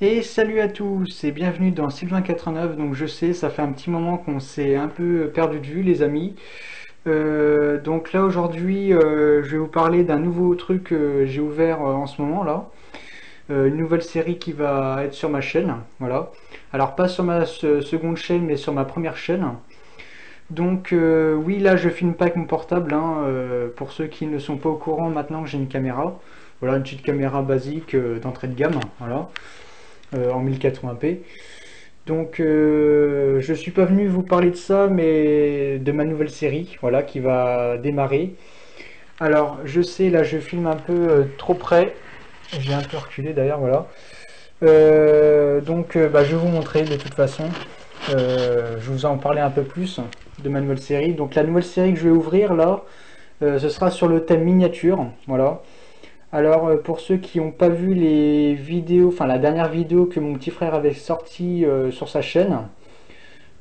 Et salut à tous et bienvenue dans Sylvain89. Donc je sais, ça fait un petit moment qu'on s'est un peu perdu de vue les amis. Donc là aujourd'hui je vais vous parler d'un nouveau truc que j'ai ouvert en ce moment là. Une nouvelle série qui va être sur ma chaîne. Voilà. Alors pas sur ma seconde chaîne mais sur ma première chaîne. Donc oui là je filme pas avec mon portable hein, pour ceux qui ne sont pas au courant maintenant que j'ai une caméra. Voilà une petite caméra basique d'entrée de gamme. Voilà. En 1080p. Donc je suis pas venu vous parler de ça, mais de ma nouvelle série, voilà, qui va démarrer. Alors je sais, là je filme un peu trop près, j'ai un peu reculé d'ailleurs, voilà. Donc je vais vous montrer de toute façon. Je vous en parler un peu plus de ma nouvelle série. Donc la nouvelle série que je vais ouvrir là, ce sera sur le thème miniature, voilà. Alors pour ceux qui n'ont pas vu les vidéos, enfin la dernière vidéo que mon petit frère avait sortie sur sa chaîne,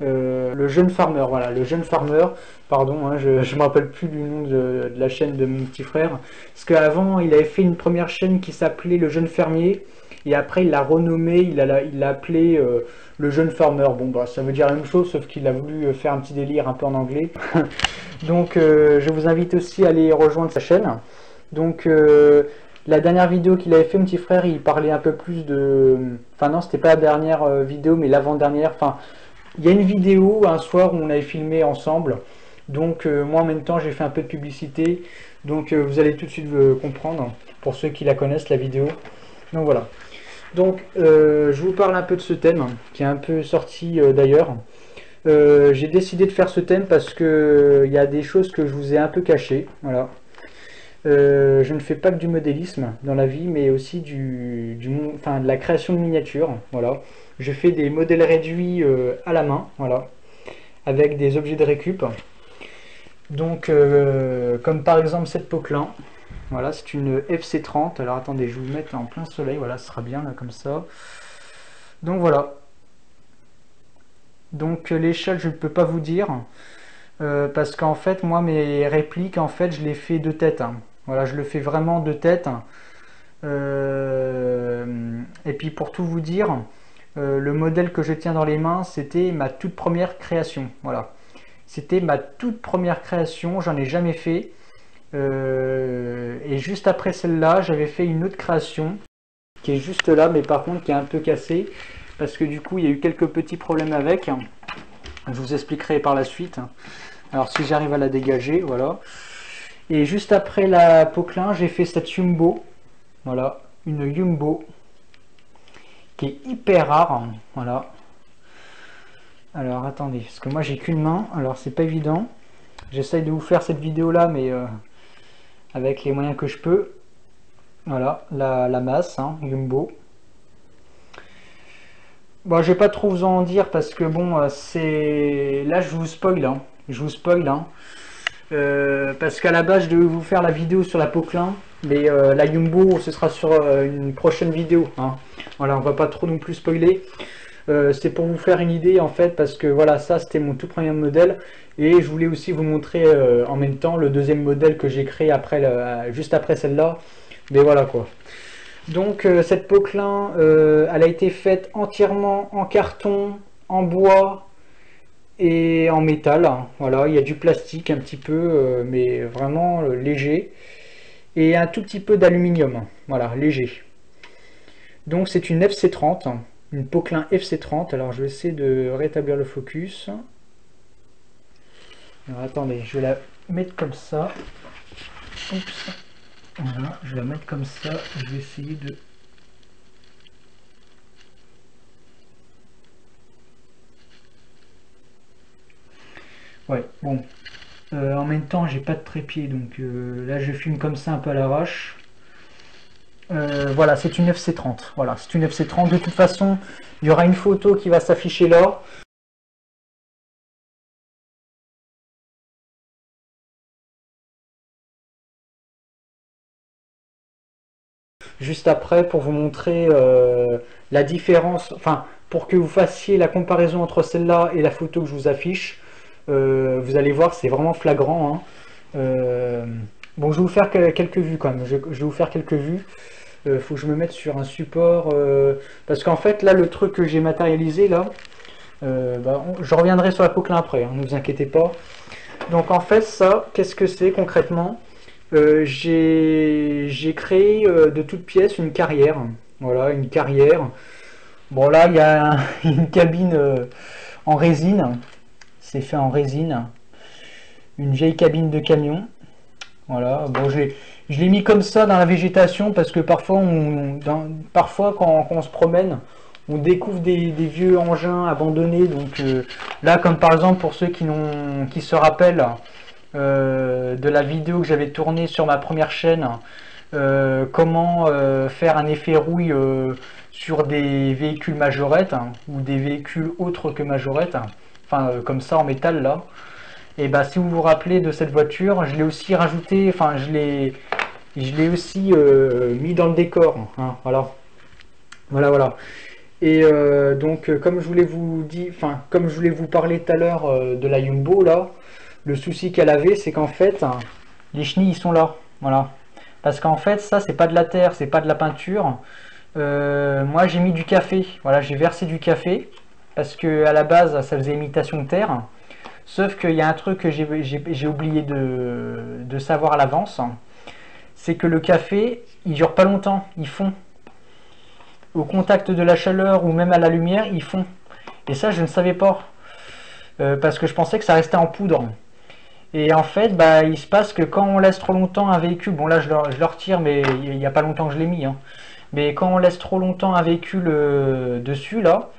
le jeune farmer, voilà, le jeune farmer, pardon, hein, je ne me rappelle plus du nom de la chaîne de mon petit frère, parce qu'avant il avait fait une première chaîne qui s'appelait le jeune fermier, et après il l'a renommé, il l'a appelé le jeune farmer. Bon bah ça veut dire la même chose, sauf qu'il a voulu faire un petit délire un peu en anglais. Donc je vous invite aussi à aller rejoindre sa chaîne. Donc la dernière vidéo qu'il avait fait, mon petit frère, il parlait un peu plus de... Enfin non, c'était pas la dernière vidéo, mais l'avant-dernière. Enfin, il y a une vidéo un soir où on avait filmé ensemble. Donc moi en même temps, j'ai fait un peu de publicité. Donc vous allez tout de suite comprendre, pour ceux qui la connaissent, la vidéo. Donc voilà. Donc je vous parle un peu de ce thème, qui est un peu sorti d'ailleurs. J'ai décidé de faire ce thème parce que il y a des choses que je vous ai un peu cachées. Voilà. Je ne fais pas que du modélisme dans la vie, mais aussi enfin, de la création de miniatures. Voilà. Je fais des modèles réduits à la main, voilà, avec des objets de récup. Donc, comme par exemple cette poquelin. Voilà, c'est une FC30. Alors attendez, je vais vous mettre en plein soleil. Voilà, ce sera bien là comme ça. Donc voilà. Donc l'échelle, je ne peux pas vous dire. Parce qu'en fait, moi, mes répliques, en fait, je les fais de tête, hein. Voilà, je le fais vraiment de tête. Et puis pour tout vous dire, le modèle que je tiens dans les mains, c'était ma toute première création. Voilà, c'était ma toute première création. J'en ai jamais fait. Et juste après celle-là, j'avais fait une autre création qui est juste là, mais par contre qui est un peu cassée parce que du coup, il y a eu quelques petits problèmes avec. Je vous expliquerai par la suite. Alors si j'arrive à la dégager, voilà. Et juste après la Poquelin, j'ai fait cette Yumbo. Voilà, une Yumbo qui est hyper rare. Voilà. Alors attendez, parce que moi j'ai qu'une main, alors c'est pas évident. J'essaye de vous faire cette vidéo là, mais avec les moyens que je peux. Voilà, la masse, hein, Yumbo. Bon, je vais pas trop vous en dire parce que bon, c'est... Là je vous spoil, hein. Je vous spoil, hein. Parce qu'à la base je devais vous faire la vidéo sur la Poquelin, mais la Yumbo ce sera sur une prochaine vidéo, hein. Voilà, on va pas trop non plus spoiler. C'est pour vous faire une idée en fait, parce que voilà, ça c'était mon tout premier modèle, et je voulais aussi vous montrer en même temps le deuxième modèle que j'ai créé après, juste après celle-là. Mais voilà quoi. Donc cette Poquelin, elle a été faite entièrement en carton, en bois et en métal. Voilà, il y a du plastique un petit peu, mais vraiment léger, et un tout petit peu d'aluminium. Voilà, léger. Donc c'est une FC30, une Poquelin FC30. Alors je vais essayer de rétablir le focus. Alors attendez, je vais la mettre comme ça. Oups. Voilà, je vais la mettre comme ça. Je vais essayer de... Ouais, bon. En même temps, j'ai pas de trépied, donc là je filme comme ça un peu à l'arrache. Voilà, c'est une FC30. Voilà, c'est une FC30. De toute façon, il y aura une photo qui va s'afficher là. Juste après pour vous montrer la différence, enfin pour que vous fassiez la comparaison entre celle-là et la photo que je vous affiche. Vous allez voir, c'est vraiment flagrant, hein. Bon, je vais vous faire quelques vues quand même. Je vais vous faire quelques vues. Faut que je me mette sur un support, parce qu'en fait là le truc que j'ai matérialisé là, je reviendrai sur la Poquelin après, hein, ne vous inquiétez pas. Donc en fait ça, qu'est-ce que c'est concrètement? J'ai créé de toutes pièces une carrière. Voilà, une carrière. Bon là, il y a une cabine en résine. C'est fait en résine. Une vieille cabine de camion. Voilà. Bon, je l'ai mis comme ça dans la végétation parce que parfois, parfois quand on se promène, on découvre des vieux engins abandonnés. Donc là, comme par exemple pour ceux qui se rappellent de la vidéo que j'avais tournée sur ma première chaîne, comment faire un effet rouille sur des véhicules majorettes, hein, ou des véhicules autres que majorettes, hein, enfin comme ça en métal là. Et bah si vous vous rappelez de cette voiture, je l'ai aussi rajouté, enfin je l'ai aussi mis dans le décor, hein, voilà. Voilà. Et donc comme je voulais vous dire, enfin comme je voulais vous parler tout à l'heure de la Yumbo là, le souci qu'elle avait, c'est qu'en fait les chenilles ils sont là, voilà. Parce qu'en fait ça c'est pas de la terre, c'est pas de la peinture. Moi j'ai mis du café, voilà, j'ai versé du café parce que à la base ça faisait imitation de terre. Sauf qu'il y a un truc que j'ai oublié de savoir à l'avance, c'est que le café il dure pas longtemps, il fond. Au contact de la chaleur ou même à la lumière, ils font. Et ça, je ne savais pas. Parce que je pensais que ça restait en poudre. Et en fait, bah, il se passe que quand on laisse trop longtemps un véhicule, bon là je le retire, mais il n'y a pas longtemps que je l'ai mis, hein. Mais quand on laisse trop longtemps un véhicule dessus, là,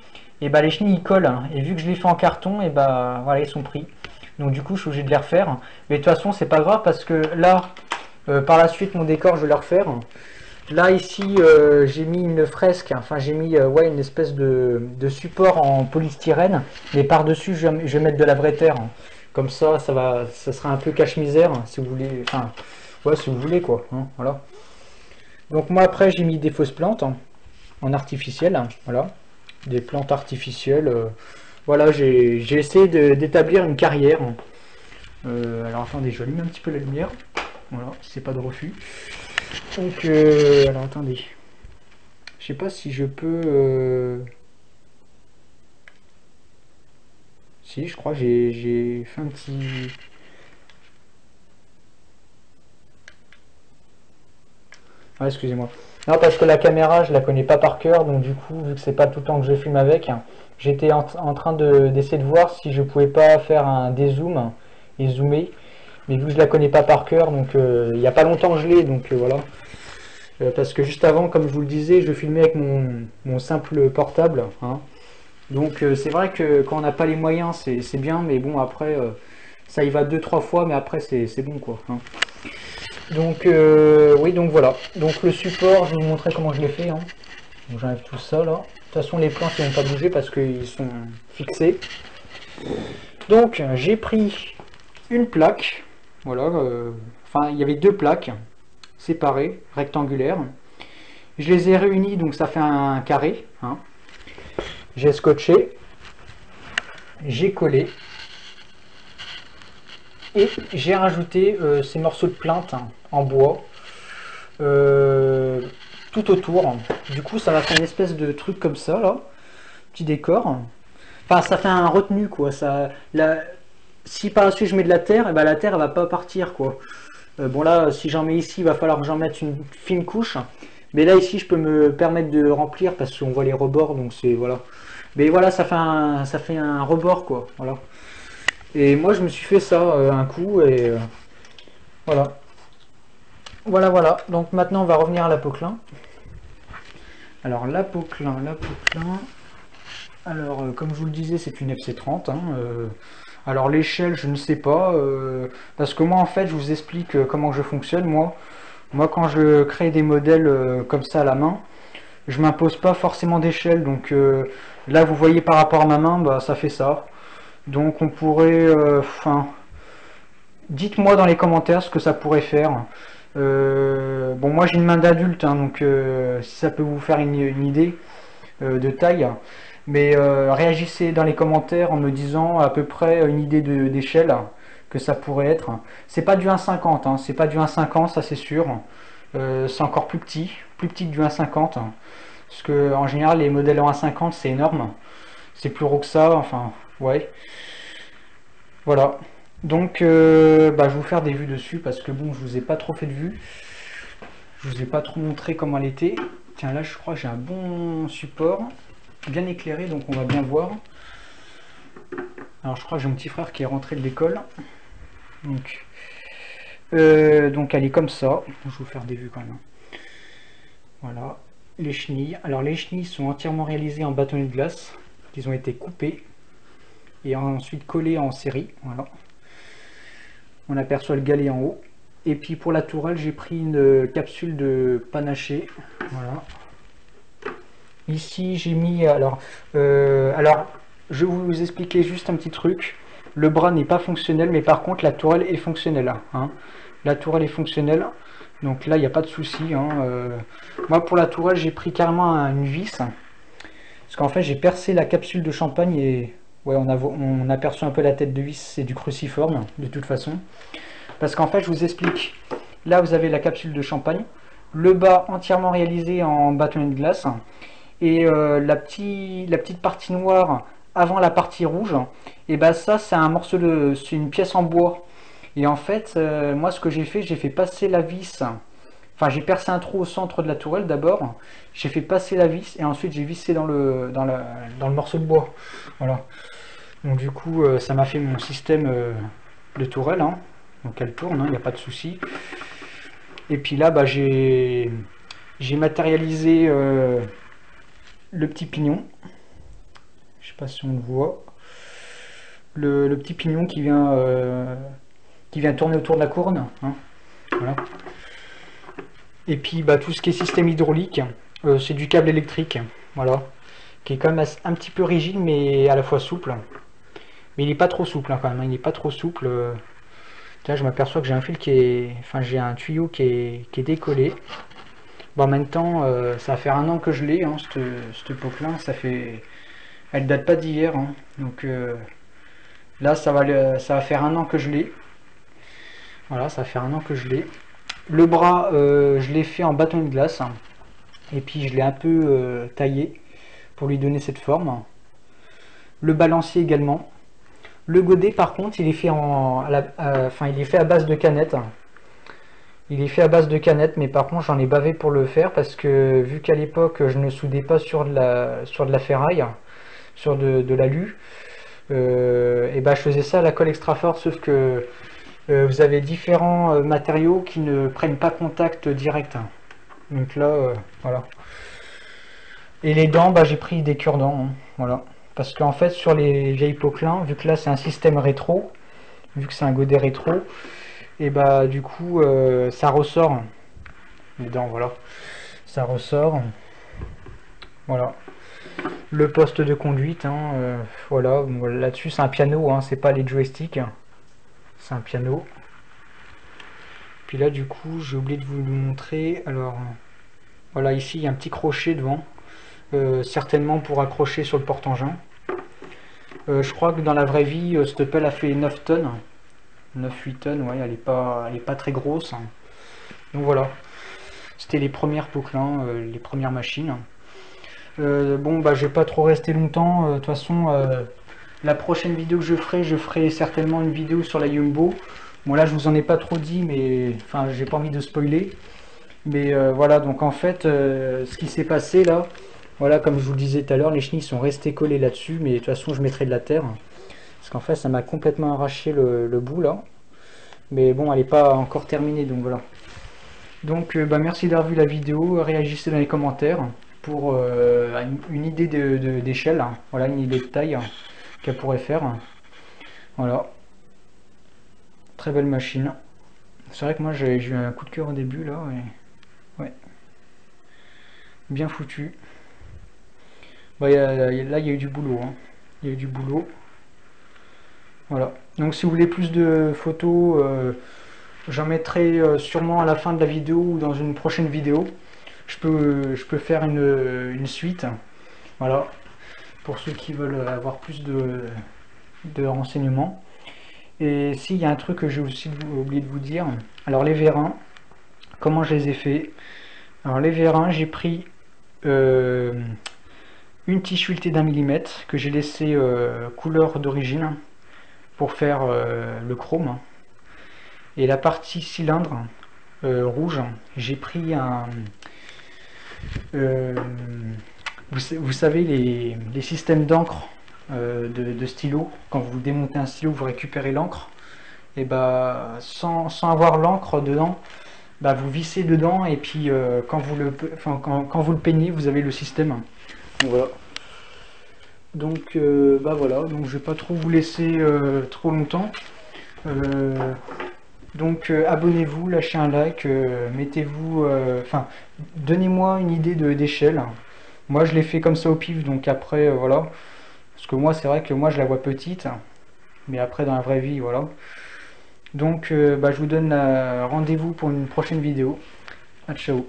et bah les chenilles ils collent, hein. Et vu que je les fais en carton, et bah voilà, ils sont pris. Donc du coup, je suis obligé de les refaire. Mais de toute façon, c'est pas grave parce que là, par la suite, mon décor, je vais le refaire. Là ici j'ai mis une fresque, enfin j'ai mis ouais, une espèce de support en polystyrène, mais par dessus je vais mettre de la vraie terre. Comme ça ça sera un peu cache-misère si vous voulez, enfin ouais si vous voulez quoi, hein, voilà. Donc moi après j'ai mis des fausses plantes, hein, en artificiel, hein, voilà, des plantes artificielles. Voilà, j'ai essayé d'établir une carrière. Alors attendez, je allume un petit peu la lumière, voilà, c'est pas de refus. Donc, alors attendez, je sais pas si je peux. Si, je crois que j'ai fait un petit. Ah, excusez-moi. Non, parce que la caméra, je la connais pas par cœur, donc du coup, vu que c'est pas tout le temps que je filme avec, j'étais en train d'essayer de voir si je pouvais pas faire un dézoom et zoomer, mais vu que je la connais pas par cœur, donc il y a pas longtemps que je l'ai, donc voilà. Parce que juste avant, comme je vous le disais, je filmais avec mon simple portable, hein. Donc c'est vrai que quand on n'a pas les moyens, c'est bien, mais bon, après, ça y va 2-3 fois, mais après, c'est bon, quoi, hein. Donc, oui, donc voilà. Donc le support, je vais vous montrer comment je l'ai fait, hein. Donc j'enlève tout ça, là. De toute façon, les planches, ils vont pas bouger parce qu'ils sont fixés. Donc, j'ai pris une plaque, voilà, enfin, il y avait deux plaques séparées, rectangulaires. Je les ai réunis, donc ça fait un carré, hein. J'ai scotché, j'ai collé, et j'ai rajouté ces morceaux de plinthe, hein, en bois, tout autour. Du coup, ça va faire une espèce de truc comme ça, là, petit décor. Enfin, ça fait un retenu, quoi. Si par la suite je mets de la terre, et ben la terre elle va pas partir, quoi. Bon là, si j'en mets ici, il va falloir que j'en mette une fine couche. Mais là ici, je peux me permettre de remplir parce qu'on voit les rebords, donc c'est voilà. Mais voilà, ça fait un rebord, quoi. Voilà. Et moi, je me suis fait ça un coup et voilà. Voilà. Donc maintenant, on va revenir à la Poquelin. Alors la Poquelin. Alors, comme je vous le disais, c'est une FC30, hein. Alors l'échelle, je ne sais pas, parce que moi, en fait, je vous explique comment je fonctionne. Moi, quand je crée des modèles comme ça à la main, je m'impose pas forcément d'échelle. Donc là, vous voyez par rapport à ma main, bah, ça fait ça. Donc on pourrait, enfin, dites-moi dans les commentaires ce que ça pourrait faire. Bon, moi j'ai une main d'adulte, hein, donc si ça peut vous faire une idée de taille. Mais réagissez dans les commentaires en me disant à peu près une idée d'échelle que ça pourrait être. C'est pas du 1,50, hein, c'est pas du 1,50, ça c'est sûr. c'est encore plus petit que du 1,50. Parce que en général les modèles en 1,50 c'est énorme. C'est plus gros que ça, enfin ouais. Voilà. Donc je vais vous faire des vues dessus parce que bon, je vous ai pas trop fait de vues. Je vous ai pas trop montré comment elle était. Tiens, là je crois que j'ai un bon support, bien éclairé, donc on va bien voir. Alors je crois que j'ai mon petit frère qui est rentré de l'école. Donc elle est comme ça. Je vais vous faire des vues quand même. Voilà. Les chenilles. Alors les chenilles sont entièrement réalisées en bâtonnet de glace. Ils ont été coupés et ensuite collés en série. Voilà. On aperçoit le galet en haut. Et puis pour la tourelle, j'ai pris une capsule de panaché. Voilà. Ici, j'ai mis... Alors, je vais vous expliquer juste un petit truc. Le bras n'est pas fonctionnel, mais par contre, la tourelle est fonctionnelle. Hein. La tourelle est fonctionnelle. Donc là, il n'y a pas de souci. Hein. Moi, pour la tourelle, j'ai pris carrément une vis. Parce qu'en fait, j'ai percé la capsule de champagne et... Ouais, on aperçoit un peu la tête de vis, c'est du cruciforme, de toute façon. Parce qu'en fait, je vous explique. Là, vous avez la capsule de champagne. Le bas entièrement réalisé en bâtonnet de glace. Et la petite partie noire avant la partie rouge, et ben ça, c'est un morceau de... C'est une pièce en bois. Et en fait, moi, ce que j'ai fait passer la vis... Enfin, j'ai percé un trou au centre de la tourelle d'abord. J'ai fait passer la vis et ensuite j'ai vissé dans le morceau de bois. Voilà. Donc du coup, ça m'a fait mon système de tourelle. Hein. Donc elle tourne, il n'y a pas de souci. Et puis là, j'ai matérialisé le petit pignon. Je sais pas si on le voit. Le petit pignon qui vient tourner autour de la courne. Hein. Voilà. Et puis tout ce qui est système hydraulique, c'est du câble électrique. Voilà. Qui est quand même un petit peu rigide mais à la fois souple. Mais il n'est pas trop souple hein, quand même, il n'est pas trop souple. Là je m'aperçois que j'ai un fil qui est. Enfin j'ai un tuyau qui est décollé. Bon en même temps, ça va faire un an que je l'ai, hein, cette époque-là, ça fait. Elle date pas d'hier. Hein. Donc là ça va faire un an que je l'ai. Voilà, ça va faire un an que je l'ai. Le bras, je l'ai fait en bâton de glace. Hein, et puis je l'ai un peu taillé pour lui donner cette forme. Le balancier également. Le godet par contre il est fait il est fait à base de canettes. Il est fait à base de canettes, mais par contre j'en ai bavé pour le faire parce que vu qu'à l'époque je ne soudais pas sur de la ferraille, sur de l'alu, et je faisais ça à la colle extra forte, sauf que vous avez différents matériaux qui ne prennent pas contact direct. Donc là, voilà. Et les dents, j'ai pris des cure-dents, hein, voilà. Parce qu'en fait, sur les vieilles Poquelin, vu que là c'est un système rétro, vu que c'est un godet rétro, et du coup ça ressort. Les dents, voilà. Ça ressort. Voilà. Le poste de conduite, hein, voilà. Là-dessus, c'est un piano, hein, c'est pas les joysticks. C'est un piano. Puis là, du coup, j'ai oublié de vous le montrer. Alors, voilà, ici, il y a un petit crochet devant. Certainement pour accrocher sur le porte-engin. Je crois que dans la vraie vie, cette pelle a fait 9 tonnes. 9-8 tonnes, ouais, elle est pas très grosse. Hein. Donc voilà. C'était les premières Poquelin, les premières machines. Bon, je vais pas trop rester longtemps. De toute façon, la prochaine vidéo que je ferai certainement une vidéo sur la Yumbo. Bon, là, je vous en ai pas trop dit, mais enfin, j'ai pas envie de spoiler. Mais voilà, donc en fait, ce qui s'est passé là, voilà, comme je vous le disais tout à l'heure, les chenilles sont restées collées là-dessus, mais de toute façon, je mettrai de la terre. Parce qu'en fait, ça m'a complètement arraché le bout là. Mais bon, elle n'est pas encore terminée, donc voilà. Donc, merci d'avoir vu la vidéo. Réagissez dans les commentaires pour une idée d'échelle. Hein. Voilà, une idée de taille hein, qu'elle pourrait faire. Voilà. Très belle machine. C'est vrai que moi, j'ai eu un coup de cœur au début là. Et... ouais. Bien foutu. Là, il y a eu du boulot. Hein. Il y a eu du boulot. Voilà. Donc, si vous voulez plus de photos, j'en mettrai sûrement à la fin de la vidéo ou dans une prochaine vidéo. Je peux faire une suite. Voilà. Pour ceux qui veulent avoir plus de renseignements. Et s'il y a un truc que j'ai aussi oublié de vous dire. Alors, les vérins. comment je les ai fait. Alors les vérins, j'ai pris une tige sculptée d'1 mm que j'ai laissé couleur d'origine pour faire le chrome. Et la partie cylindre rouge, j'ai pris un... vous savez les systèmes d'encre de stylo, quand vous démontez un stylo, vous récupérez l'encre. Et bah sans avoir l'encre dedans, bah, vous vissez dedans et puis quand vous le peignez, vous avez le système. Donc voilà. Donc bah voilà, donc je vais pas trop vous laisser trop longtemps. Donc abonnez-vous, lâchez un like, mettez-vous, donnez-moi une idée d'échelle. Moi je l'ai fait comme ça au pif, donc après voilà. Parce que moi c'est vrai que moi je la vois petite, mais après dans la vraie vie voilà. Donc bah, je vous donne rendez-vous pour une prochaine vidéo. À ciao.